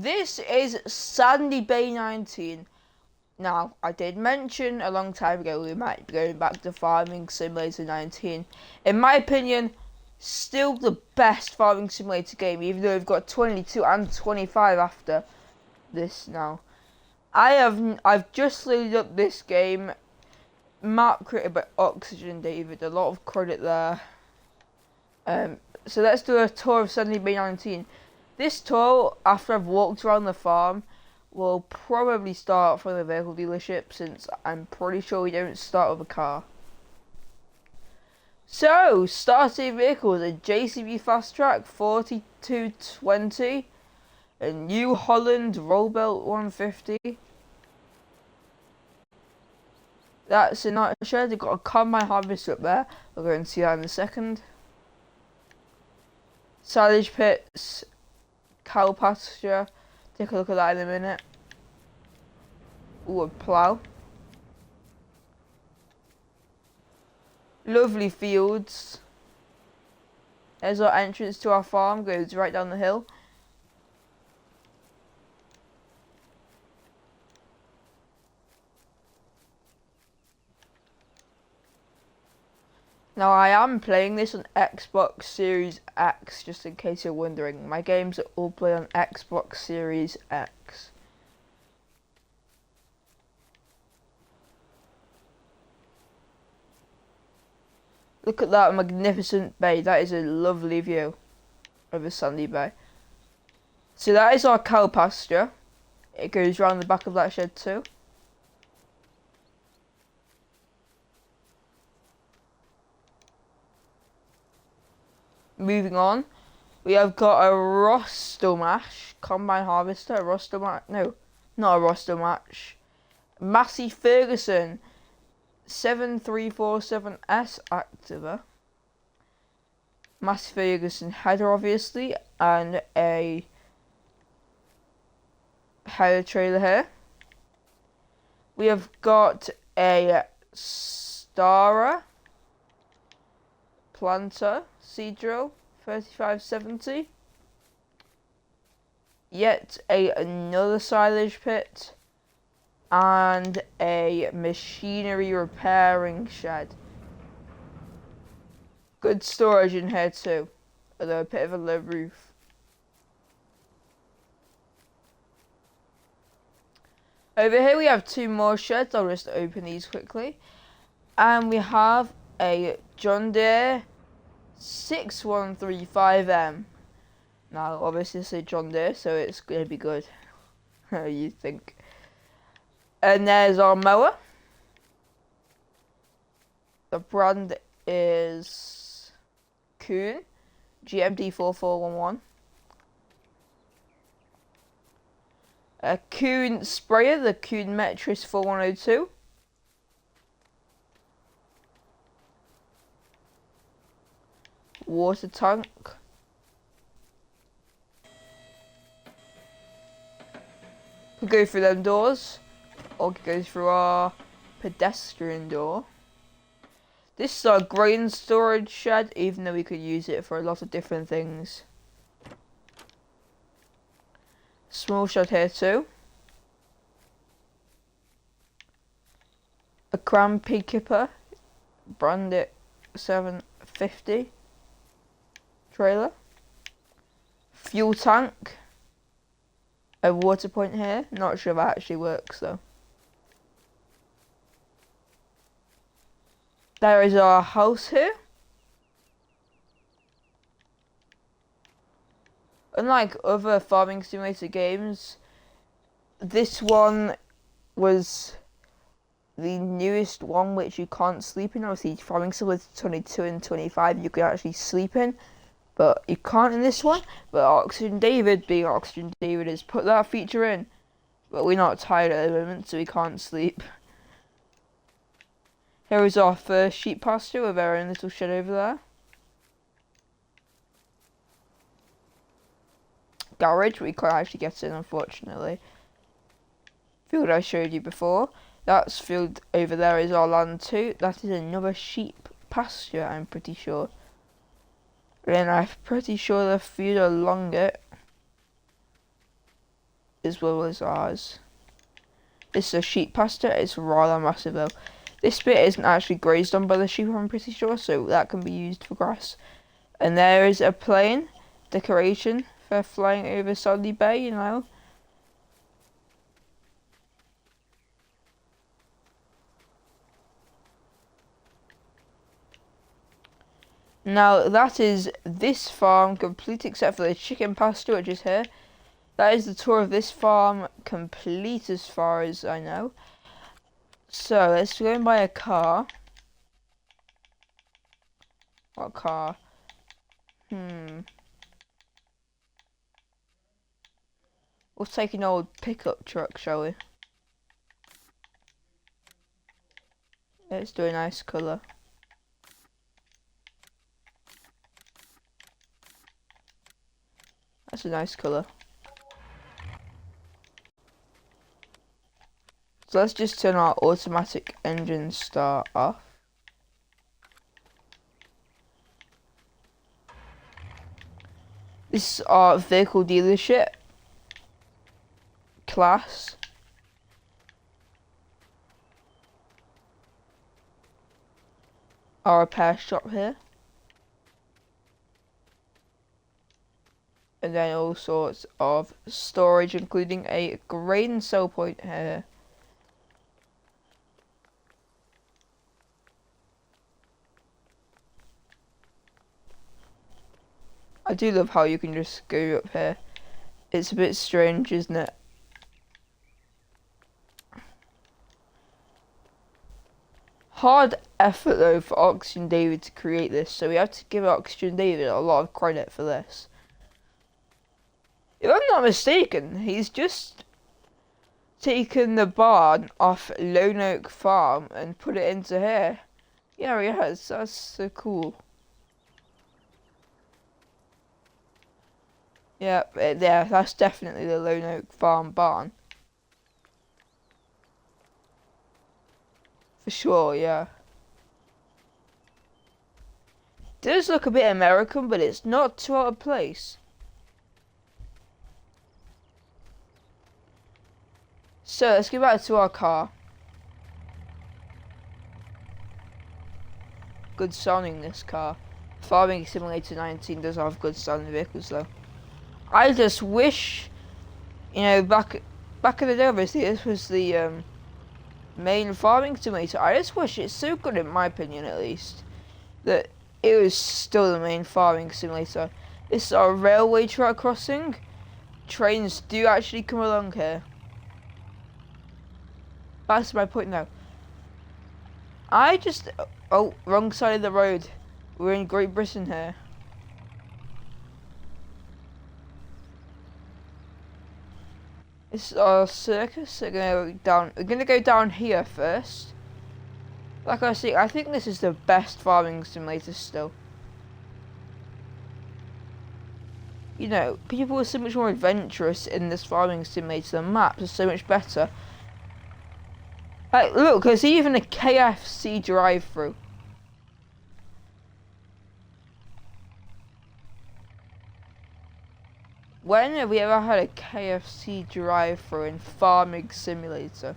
this is Sandy Bay 19. Now, I did mention a long time ago we might be going back to Farming Simulator 19. In my opinion, still the best Farming Simulator game, even though we've got 22 and 25 after this now. I've just loaded up this game, map created by Oxygen David, a lot of credit there. So let's do a tour of Sandy Bay 19. This tour, after I've walked around the farm, will probably start from the vehicle dealership, since I'm pretty sure we don't start with a car. So, starting vehicles, a JCB Fast Track 4220, a New Holland Rollbelt 150. That's a nutshell. They've got a combine harvester up there. We'll go and see that in a second. Silage pits, cow pasture. Take a look at that in a minute. Ooh, a plough. Lovely fields. There's our entrance to our farm, goes right down the hill. Now I am playing this on Xbox Series X, just in case you're wondering. My games are all played on Xbox Series X. Look at that magnificent bay. That is a lovely view of a Sandy Bay. So that is our cow pasture. It goes around the back of that shed too. Moving on, we have got a Rostomash combine harvester. No, not a Rostomash. Massey Ferguson 7347S Activa. Massey Ferguson header, obviously, and a header trailer here. We have got a Stara planter seed drill 3570. Yet another silage pit and a machinery repairing shed. Good storage in here too, although a bit of a low roof. Over here we have two more sheds. I'll just open these quickly. And we have a John Deere 6135M. Now obviously it's a John Deere, so it's going to be good. You think. And there's our mower. The brand is Kuhn GMD 4411. A Kuhn sprayer, the Kuhn Metris 4102. Water tank. Could go through them doors, or could go through our pedestrian door. This is our grain storage shed, even though we could use it for a lot of different things. Small shed here too. A Cram Pig Kipper, Brandit 750 trailer. Fuel tank. A water point here. Not sure if that actually works though. There is our house here. Unlike other Farming Simulator games, this one was the newest one which you can't sleep in. Obviously, Farming Simulator 22 and 25 you can actually sleep in, but you can't in this one. But Oxygen David, being Oxygen David, has put that feature in. But we're not tired at the moment, so we can't sleep. Here is our first sheep pasture with our own little shed over there. Garage, we can't actually get in, unfortunately. Field I showed you before. That's field over there is our land too. That is another sheep pasture, I'm pretty sure. And I'm pretty sure the field along it as well as ours. This is a sheep pasture. It's rather massive though. This bit isn't actually grazed on by the sheep, I'm pretty sure, so that can be used for grass. And there is a plane decoration for flying over Sudley Bay, you know. Now that is this farm complete except for the chicken pasture, which is here. That is the tour of this farm complete as far as I know. So let's go and buy a car. What car? We'll take an old pickup truck, shall we? Let's do a nice colour. That's a nice colour. So let's just turn our automatic engine start off. This is our vehicle dealership class. Our repair shop here. And then all sorts of storage, including a grain sell point here. I do love how you can just go up here. It's a bit strange, isn't it? Hard effort though for Oxygen David to create this, so we have to give Oxygen David a lot of credit for this. If I'm not mistaken, he's just taken the barn off Lone Oak Farm and put it into here. Yeah, he has. That's so cool. Yeah, there. That's definitely the Lone Oak Farm barn. For sure, yeah. It does look a bit American, but it's not too out of place. So let's get back to our car. Good sounding, this car. Farming Simulator 19 does have good sounding vehicles though. I just wish, you know, back in the day, obviously this was the main farming simulator. I just wish it's so good, in my opinion at least, that it was still the main farming simulator. This is our railway track crossing. Trains do actually come along here. That's my point now. Oh, wrong side of the road. We're in Great Britain here. This is our circus. We're gonna go down here first. Like I say, I think this is the best farming simulator still. You know, people are so much more adventurous in this farming simulator. The maps are so much better. Like, look, there's even a KFC drive-through. When have we ever had a KFC drive-through in Farming Simulator?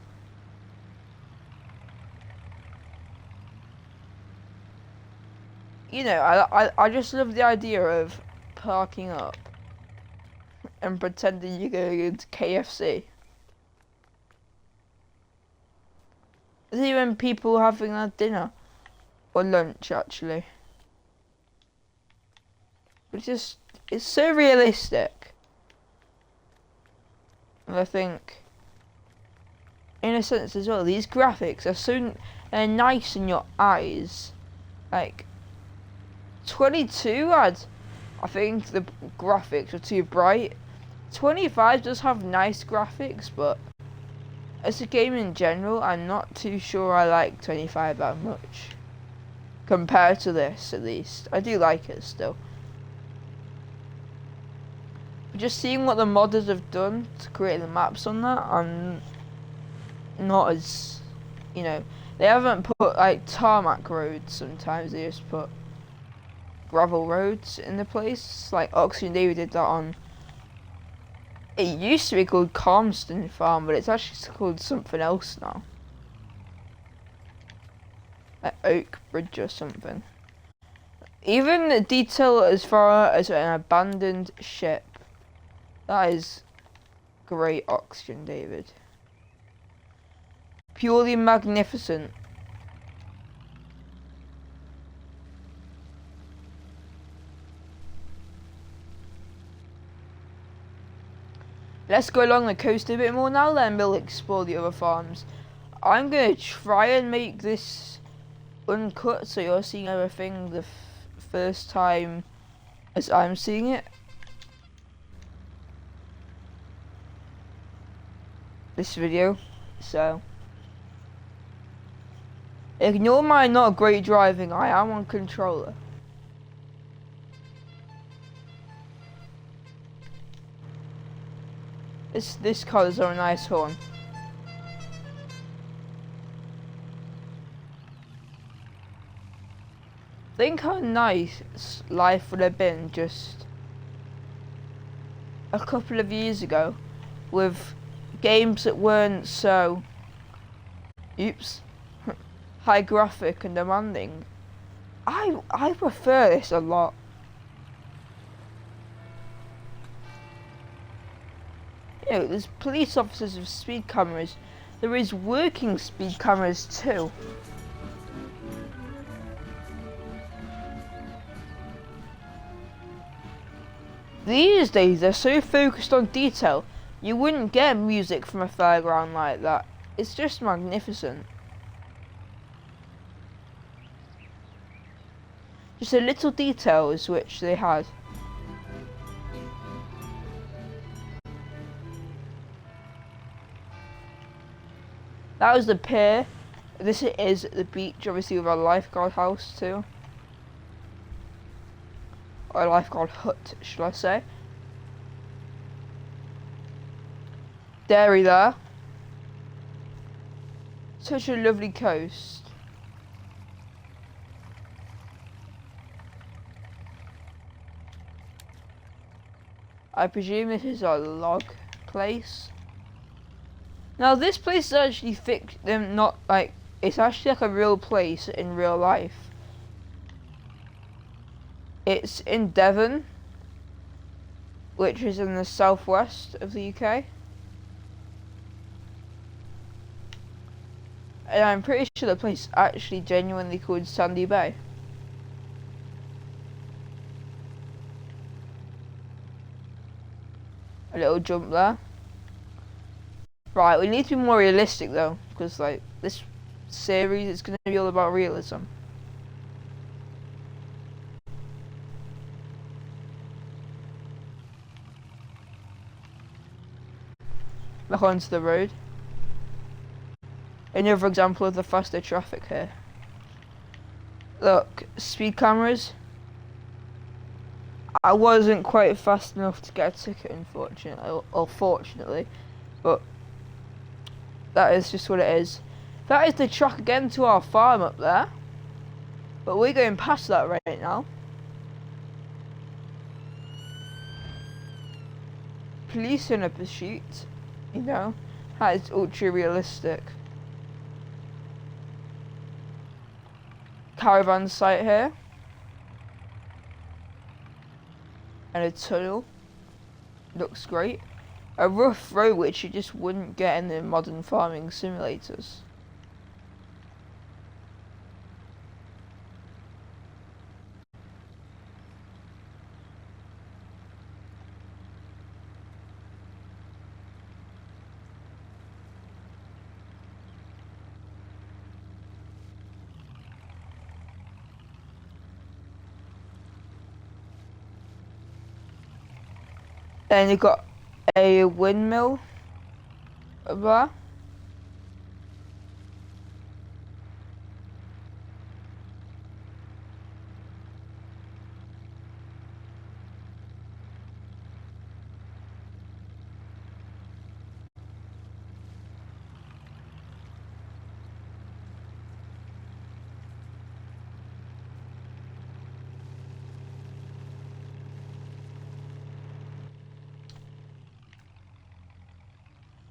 You know, I just love the idea of parking up and pretending you're going into KFC. There's even people having their dinner or lunch actually. It's so realistic. And I think, in a sense as well, these graphics are so nice in your eyes. Like 22 had, I think the graphics were too bright. 25 does have nice graphics, but as a game in general, I'm not too sure I like 25 that much. Compared to this, at least. I do like it still. But just seeing what the modders have done to create the maps on that, I'm not as, you know, they haven't put like tarmac roads sometimes, they just put gravel roads in the place. Like Oxygen David did that on It used to be called Calmston Farm, but it's actually called something else now. Like Oak Bridge or something. Even the detail as far as an abandoned ship. That is great oxygen, David. Purely magnificent. Let's go along the coast a bit more now, then we'll explore the other farms. I'm going to try and make this uncut so you're seeing everything the first time as I'm seeing it. This video, so ignore my not great driving, I am on controller. This colours are a nice horn. Think how nice life would have been just a couple of years ago with games that weren't so high graphic and demanding. I prefer this a lot. You know, there's police officers with speed cameras. There is working speed cameras too. These days they're so focused on detail, you wouldn't get music from a fairground like that. It's just magnificent. Just the little details which they had. That was the pier. This is the beach, obviously, with a lifeguard house too. Or a lifeguard hut, should I say. Dairy there. Such a lovely coast. I presume this is a log place. Now this place is actually fixed, not like, it's actually like a real place in real life. It's in Devon, which is in the southwest of the UK. And I'm pretty sure the place is actually genuinely called Sandy Bay. A little jump there. Right, we need to be more realistic though, because like this series is going to be all about realism. Back onto the road. Another example of the faster traffic here. Look, speed cameras. I wasn't quite fast enough to get a ticket, unfortunately, or fortunately, but that is just what it is. That is the track again to our farm up there, but we're going past that right now. Police in a pursuit, you know, that is ultra realistic. Caravan site here. And a tunnel. Looks great. A rough road which you just wouldn't get in the modern farming simulators. Then you've got a windmill over there.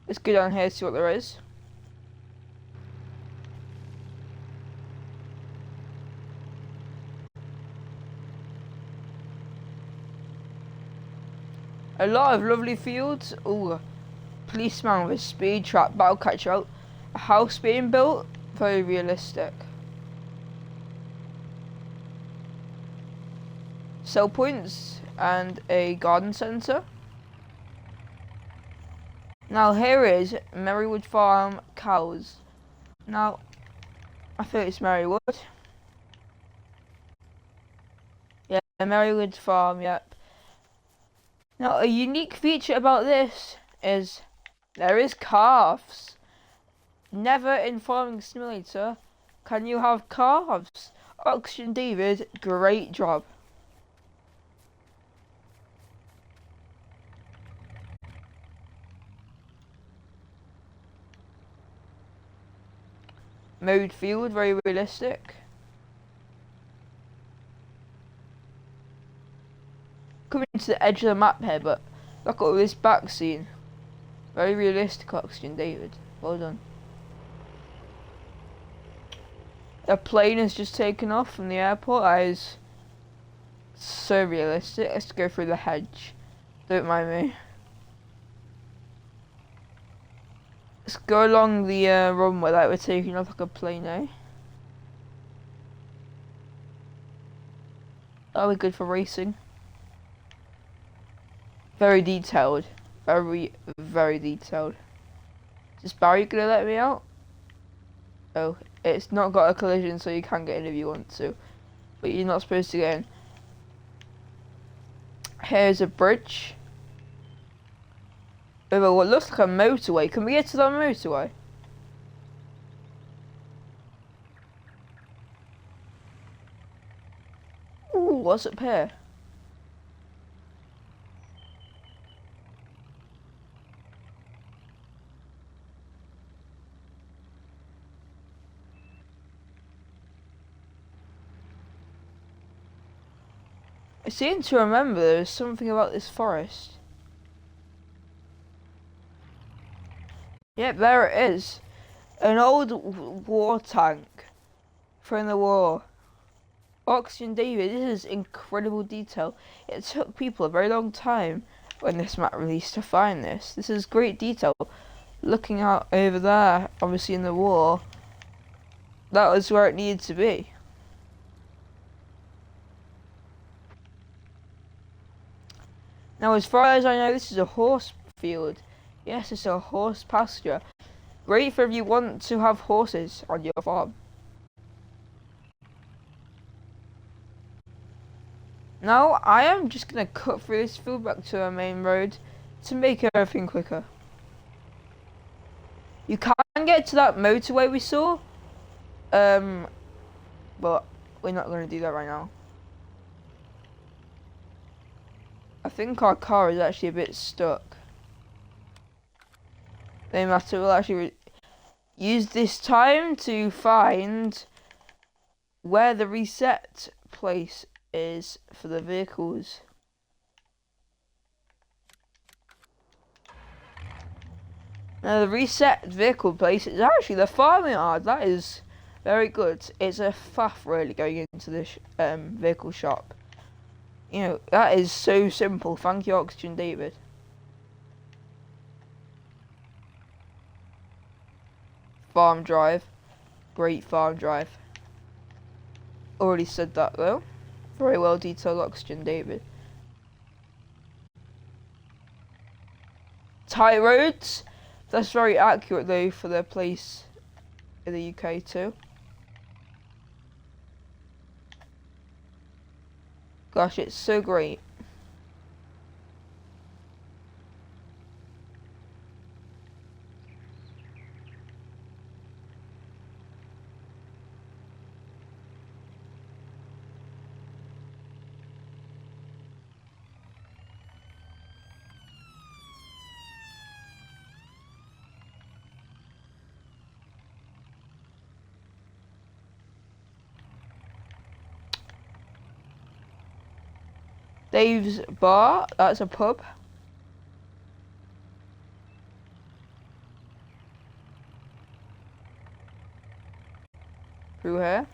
Let's go down here, see what there is. A lot of lovely fields. Ooh, policeman with speed trap, battle catcher out. A house being built. Very realistic. Sell points and a garden centre. Now here is Merrywood Farm cows. Now, I think it's Merrywood. Yeah, Merrywood Farm, yep. Now, a unique feature about this is there is calves. Never in Farming Simulator can you have calves. Oxygen David, great job. Mode field, very realistic. Coming to the edge of the map here, but look at this back scene. Very realistic, Oxygen David. Well done. A plane has just taken off from the airport. That is so realistic. Let's go through the hedge. Don't mind me. Let's go along the runway that we're taking off like a plane, eh? That'll be good for racing. Very detailed. Very, very detailed. Is Barry gonna let me out? Oh, it's not got a collision, so you can get in if you want to. But you're not supposed to get in. Here's a bridge. Over what looks like a motorway. Can we get to that motorway? Ooh, what's up here? I seem to remember there was something about this forest. Yep, there it is. An old war tank from the war. Oxygen David, this is incredible detail. It took people a very long time when this map released to find this. This is great detail. Looking out over there, obviously in the war, that was where it needed to be. Now, as far as I know, this is a horse field. Yes, it's a horse pasture. Great for if you want to have horses on your farm. Now, I am just going to cut through this field back to our main road to make everything quicker. You can get to that motorway we saw, but we're not going to do that right now. I think our car is actually a bit stuck. No matter, we'll actually use this time to find where the reset place is for the vehicles. Now the reset vehicle place is actually the farming yard. That is very good. It's a faff really going into this vehicle shop. You know, that is so simple. Thank you, Oxygen David. Farm drive. Great farm drive. Already said that though. Very well detailed, Oxygen David. Tight roads. That's very accurate though for their place in the UK too. Gosh, it's so great. Dave's Bar, that's a pub. through here.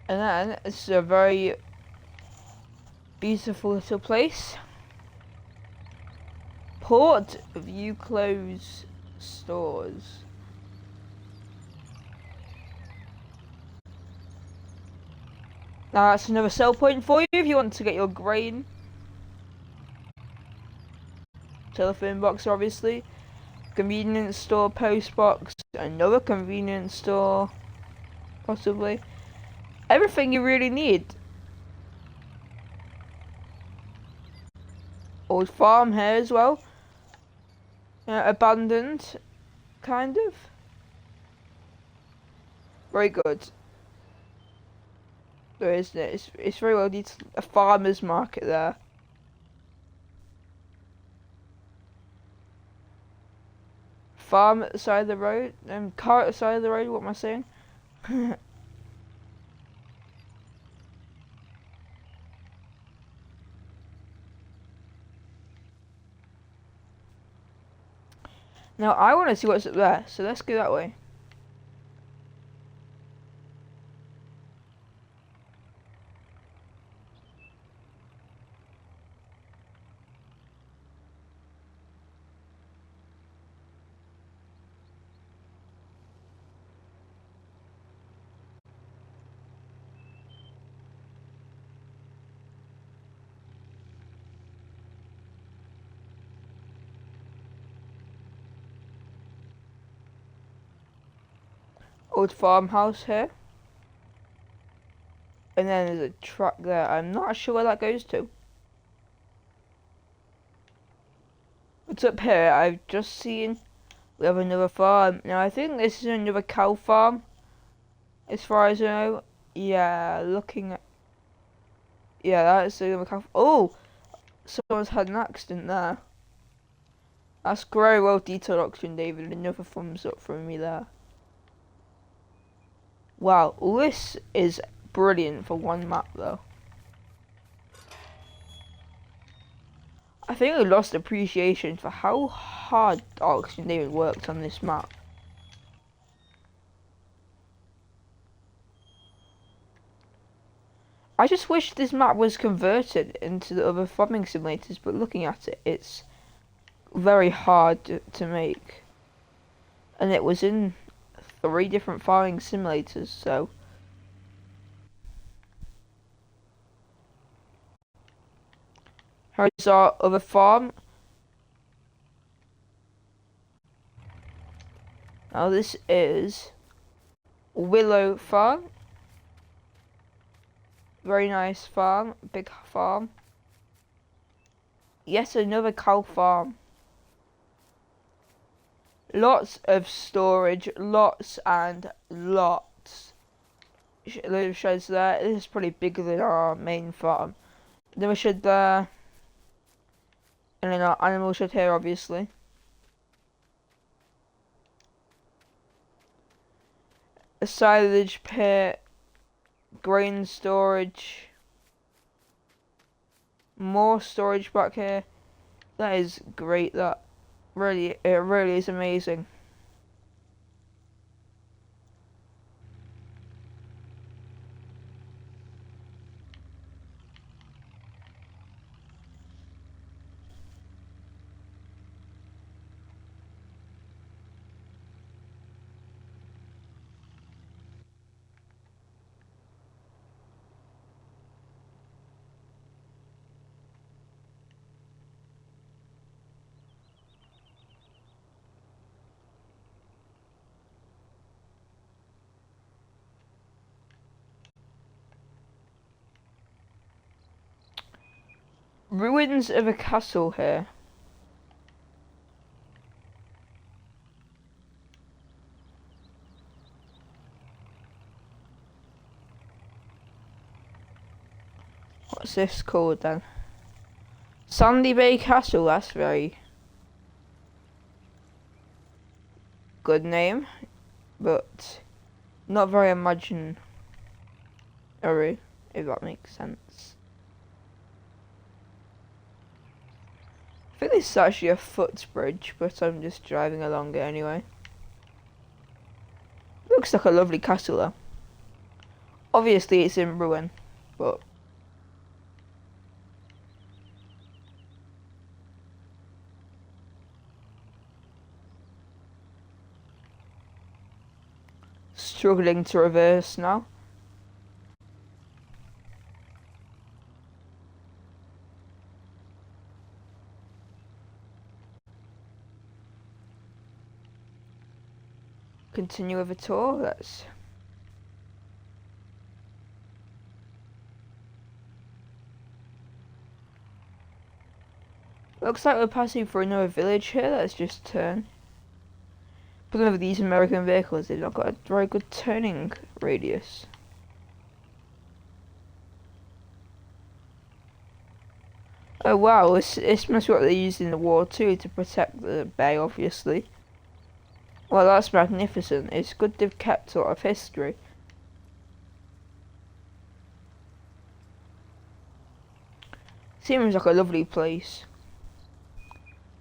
And then it's a very beautiful little place. Port View Clothes Stores. Now that's another sell point for you if you want to get your grain. Telephone box, obviously. Convenience store, post box, another convenience store, possibly. Everything you really need. Old farm here as well. Abandoned, kind of. Very good. There is it's very well neat. A farmer's market there. Farm at the side of the road, car at the side of the road, what am I saying? Now I want to see what's up there, so let's go that way. Old farmhouse here. And then there's a truck there. I'm not sure where that goes to. What's up here? I've just seen we have another farm. Now I think this is another cow farm. As far as I know. Yeah, looking at... Yeah, that's another cow... Oh! Someone's had an accident there. That's very well detailed auction, David. Another thumbs up from me there. Wow, this is brilliant for one map though. I think I lost appreciation for how hard Auction David worked on this map. I just wish this map was converted into the other farming simulators, but looking at it, it's very hard to make. And it was in 3 different farming simulators, so... Here's our other farm. Now this is Willow Farm. Very nice farm, big farm. Yes, another cow farm. Lots of storage, lots and lots. Load of sheds there. This is probably bigger than our main farm. Then we shed there. And then our animal shed here, obviously. A silage pit. Grain storage. More storage back here. That is great. That really, it really is amazing. Ruins of a castle here. What's this called then? Sandy Bay Castle, that's very good name, but not very imaginary, if that makes sense. I think this is actually a footbridge, but I'm just driving along it anyway. Looks like a lovely castle though. Obviously it's in ruin, but struggling to reverse now. Continue with the tour. Let's. Looks like we're passing through another village here. Let's just turn. Problem with these American vehicles, they've not got a very good turning radius. Oh wow, this must be what they used in the war too, to protect the bay, obviously. Well, that's magnificent. It's good they've kept a lot of history. Seems like a lovely place.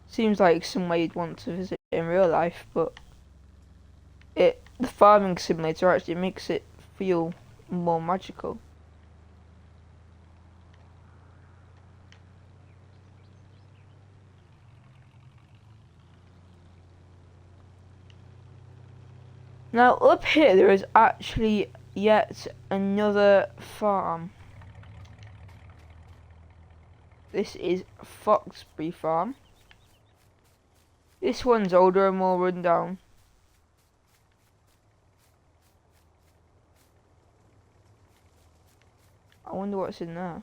Seems like somewhere you'd want to visit in real life, but the farming simulator actually makes it feel more magical. Now up here there is actually yet another farm. This is Foxbury Farm. This one's older and more run down. I wonder what's in there.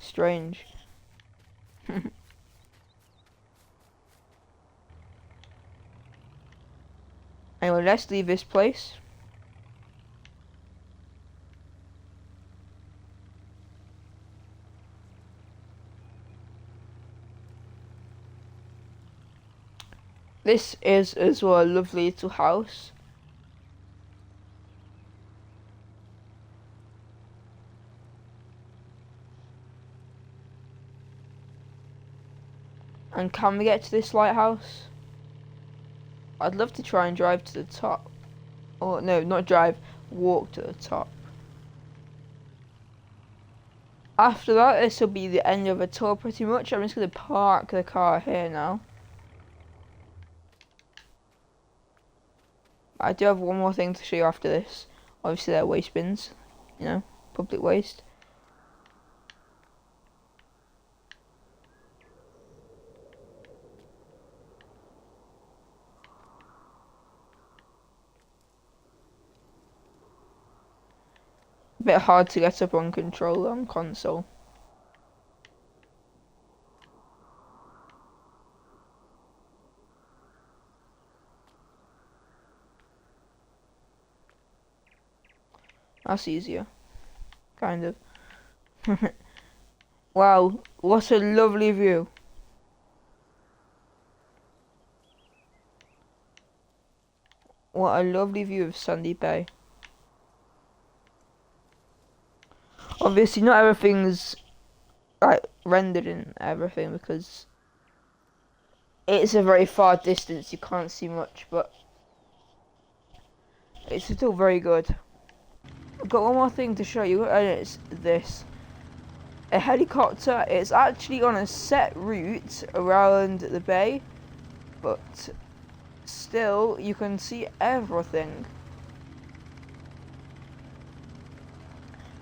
Strange. Anyway, let's leave this place. This is as well a lovely little house. And can we get to this lighthouse? I'd love to try and drive to the top. Or no, not drive, walk to the top. After that, this will be the end of the tour pretty much. I'm just going to park the car here now. I do have one more thing to show you after this. Obviously they're waste bins, you know, public waste. A bit hard to get up on controller on console. That's easier. Kind of. Wow, what a lovely view. What a lovely view of Sandy Bay. Obviously not everything's like rendered in everything because it's a very far distance, you can't see much, but it's still very good. I've got one more thing to show you, and it's this. A helicopter. It's actually on a set route around the bay, but still you can see everything.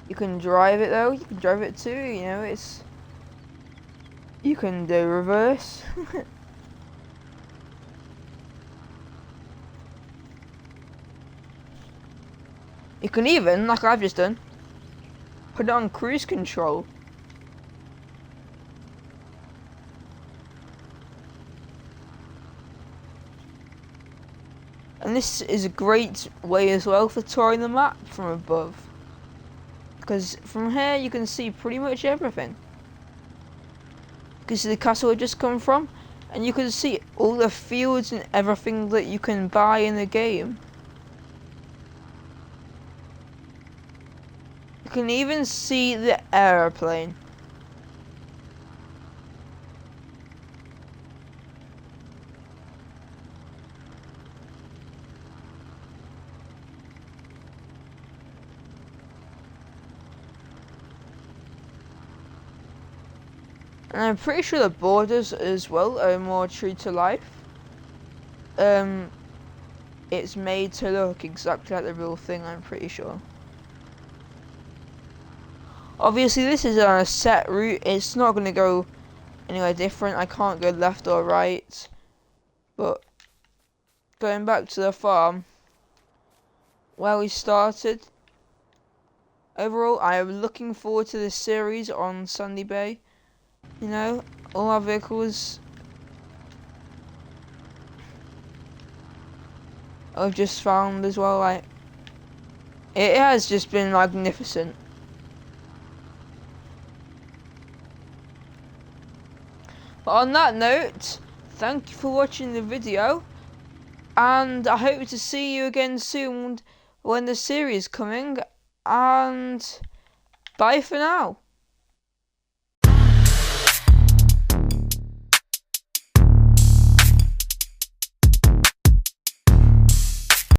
You can drive it though, you can drive it too, you know, it's... You can do reverse. You can even, like I've just done, put it on cruise control. And this is a great way as well for touring the map from above. Because from here you can see pretty much everything. You can see the castle I just come from, and you can see all the fields and everything that you can buy in the game. You can even see the airplane. And I'm pretty sure the borders as well are more true to life. It's made to look exactly like the real thing, I'm pretty sure. Obviously this is on a set route, it's not going to go anywhere different. I can't go left or right. But going back to the farm where we started, overall I am looking forward to this series on Sandy Bay. You know, all our vehicles I've just found as well, like, it has just been magnificent. But on that note, thank you for watching the video, and I hope to see you again soon when the series is coming, and bye for now.